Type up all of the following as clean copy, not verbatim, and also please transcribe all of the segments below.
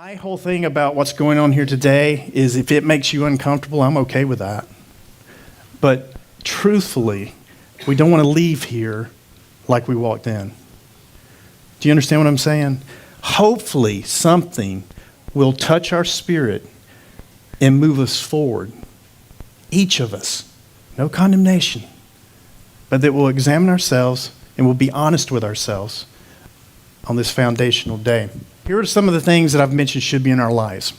My whole thing about what's going on here today is if it makes you uncomfortable, I'm okay with that. But truthfully, we don't want to leave here like we walked in. Do you understand what I'm saying? Hopefully something will touch our spirit and move us forward. Each of us. No condemnation. But that we'll examine ourselves and we'll be honest with ourselves on this foundational day. Here are some of the things that I've mentioned should be in our lives.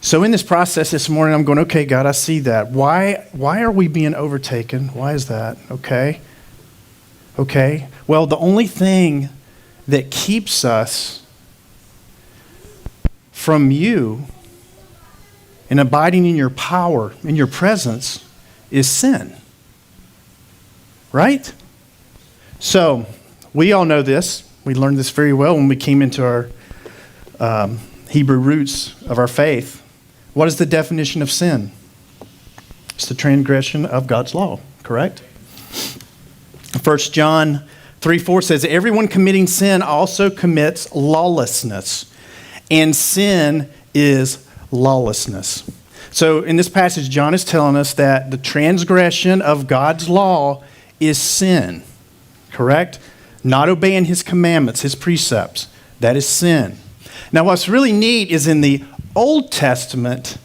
So in this process this morning, I'm going, okay, God, I see that. Why are we being overtaken? Why is that? Okay. Well, the only thing that keeps us from you and abiding in your power, in your presence, is sin. Right? So, we all know this. We learned this very well when we came into our Hebrew roots of our faith. What is the definition of sin? It's the transgression of God's law, correct? 1 John 3:4 says, everyone committing sin also commits lawlessness, and sin is lawlessness. So in this passage, John is telling us that the transgression of God's law is sin, correct? Not obeying his commandments, his precepts, that is sin. Now, what's really neat is in the Old Testament,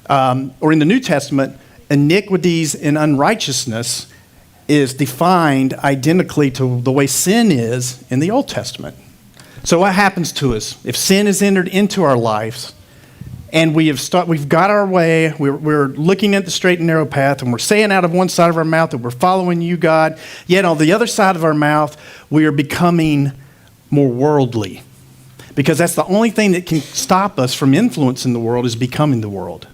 or in the New Testament, iniquities and unrighteousness is defined identically to the way sin is in the Old Testament. So what happens to us? If sin has entered into our lives, and we've got our way, we're looking at the straight and narrow path, and we're saying out of one side of our mouth that we're following you, God, yet on the other side of our mouth, we are becoming more worldly. Because that's the only thing that can stop us from influencing the world is becoming the world.